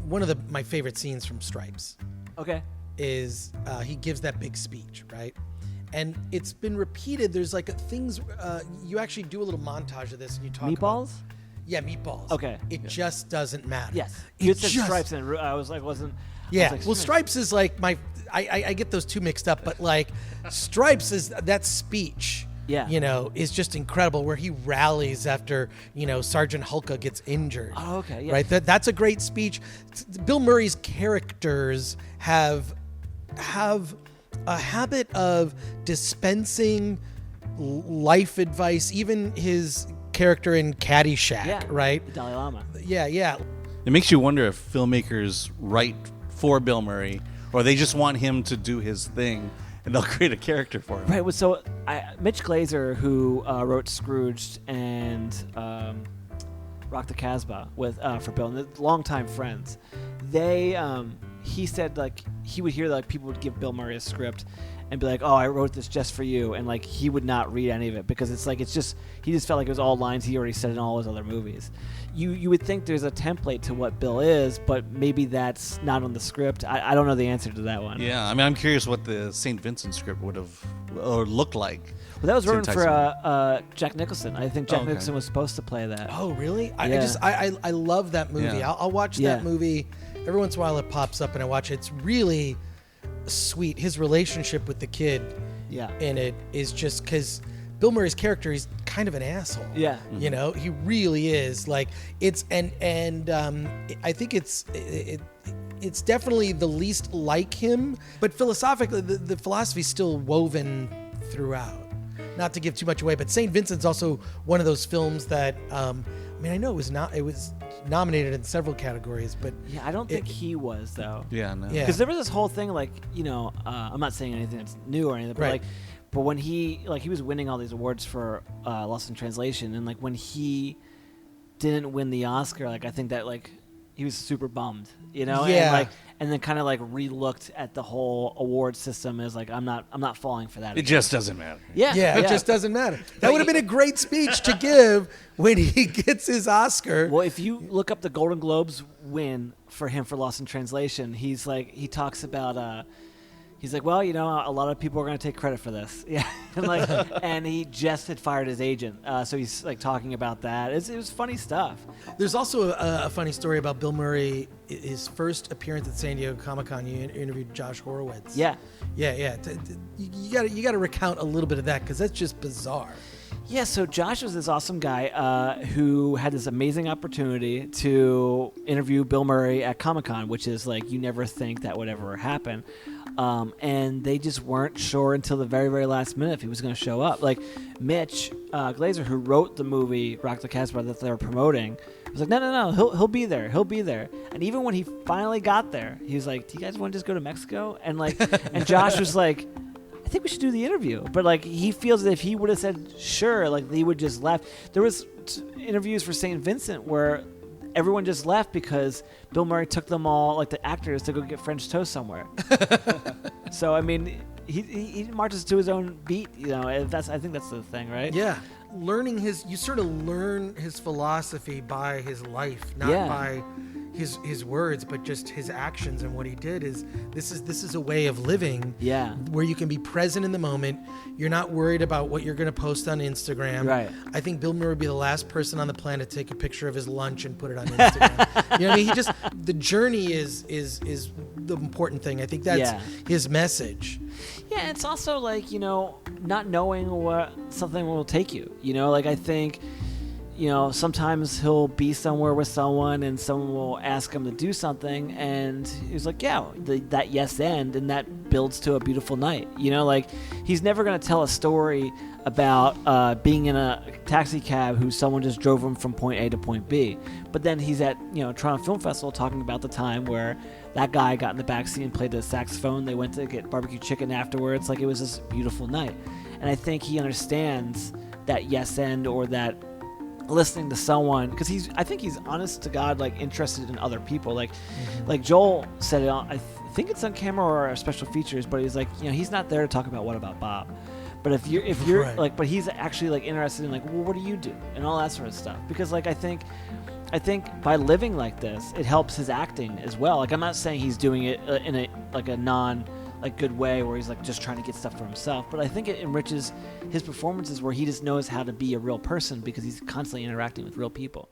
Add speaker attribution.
Speaker 1: one of my favorite scenes from Stripes.
Speaker 2: Okay.
Speaker 1: Is he gives that big speech, right? And it's been repeated. There's like things. You actually do a little montage of this, and you talk
Speaker 2: Meatballs.
Speaker 1: About, yeah, meatballs.
Speaker 2: Okay.
Speaker 1: It just doesn't matter.
Speaker 2: Yes. You said Stripes, and I was like,
Speaker 1: Yeah.
Speaker 2: Well,
Speaker 1: Stripes is like I get those two mixed up, but like Stripes is that speech.
Speaker 2: Yeah.
Speaker 1: Is just incredible where he rallies after, Sergeant Hulka gets injured.
Speaker 2: Oh, okay. Yeah.
Speaker 1: Right. That's a great speech. Bill Murray's characters have a habit of dispensing life advice, even his character in Caddyshack, right?
Speaker 2: The Dalai Lama.
Speaker 1: Yeah.
Speaker 3: It makes you wonder if filmmakers write for Bill Murray or they just want him to do his thing and they'll create a character for him.
Speaker 2: Right. Well, so Mitch Glazer, who wrote Scrooged and Rock the Casbah for Bill, and they're longtime friends, he said like he would hear like people would give Bill Murray a script and be like, "Oh, I wrote this just for you," and like he would not read any of it because he just felt like it was all lines he already said in all his other movies. You would think there's a template to what Bill is, but maybe that's not on the script. I don't know the answer to that one.
Speaker 3: Yeah, I mean, I'm curious what the St. Vincent script would have or looked like.
Speaker 2: Well, that was written for Jack Nicholson. I think Jack Nicholson was supposed to play that.
Speaker 1: Oh, really?
Speaker 2: Yeah.
Speaker 1: I love that movie.
Speaker 3: Yeah.
Speaker 1: I'll watch that movie every once in a while. It pops up and I watch it. It's really sweet. His relationship with the kid in it is just because Bill Murray's character, he's kind of an asshole.
Speaker 2: Yeah.
Speaker 1: He really is. Like it's and I think it's definitely the least like him, but philosophically the philosophy's still woven throughout. Not to give too much away, but St. Vincent's also one of those films that I know it was nominated in several categories, but
Speaker 2: I don't think he was though.
Speaker 3: Yeah, no.
Speaker 1: Yeah.
Speaker 2: Because there was this whole thing like I'm not saying anything that's new or anything, but but when he was winning all these awards for Lost in Translation, and like when he didn't win the Oscar, like I think that like he was super bummed, and then kind of like re-looked at the whole award system as like I'm not falling for that.
Speaker 3: It just doesn't matter.
Speaker 1: It just doesn't matter. That would have been a great speech to give when he gets his Oscar.
Speaker 2: Well, if you look up the Golden Globes win for him for Lost in Translation, he talks about he's like, well, a lot of people are going to take credit for this. Yeah. And he just had fired his agent. So he's like talking about that. It was funny stuff.
Speaker 1: There's also a funny story about Bill Murray, his first appearance at San Diego Comic-Con. You interviewed Josh Horowitz.
Speaker 2: Yeah.
Speaker 1: Yeah. You got to recount a little bit of that because that's just bizarre.
Speaker 2: Yeah, so Josh was this awesome guy who had this amazing opportunity to interview Bill Murray at Comic-Con, which is like you never think that would ever happen. And they just weren't sure until the very, very last minute if he was going to show up. Like Mitch Glazer, who wrote the movie Rock the Casbah that they were promoting, was like, no, he'll be there. He'll be there. And even when he finally got there, he was like, do you guys want to just go to Mexico? And like, and Josh was like, I think we should do the interview. But like he feels that if he would have said sure, like they would just left. There was interviews for St. Vincent where everyone just left because Bill Murray took them all, like the actors, to go get French toast somewhere. So I mean, he marches to his own beat, I think that's the thing, right?
Speaker 1: Yeah. You sort of learn his philosophy by his life, not by his words, but just his actions and what he did. This is a way of living where you can be present in the moment. You're not worried about what you're going to post on Instagram.
Speaker 2: Right.
Speaker 1: I think Bill Murray would be the last person on the planet to take a picture of his lunch and put it on Instagram. You know what I mean? The journey is the important thing. I think that's his message.
Speaker 2: Yeah, it's also like, not knowing what something will take you. Like I think, sometimes he'll be somewhere with someone and someone will ask him to do something and he's like, that yes and that builds to a beautiful night. Like he's never going to tell a story about being in a taxi cab who someone just drove him from point A to point B. But then he's at, Toronto Film Festival talking about the time where that guy got in the backseat and played the saxophone. They went to get barbecue chicken afterwards. Like it was this beautiful night. And I think he understands that yes and or that listening to someone, because I think he's honest to God, like interested in other people. Like Joel said it on, I think it's on camera or special features, but he's like, he's not there to talk about what about Bob. But if you're
Speaker 1: right.
Speaker 2: like, but he's actually like interested in like, well, what do you do and all that sort of stuff. Because like I think I think by living like this, it helps his acting as well. Like, I'm not saying he's doing it in a non good way where he's like just trying to get stuff for himself, but I think it enriches his performances where he just knows how to be a real person because he's constantly interacting with real people.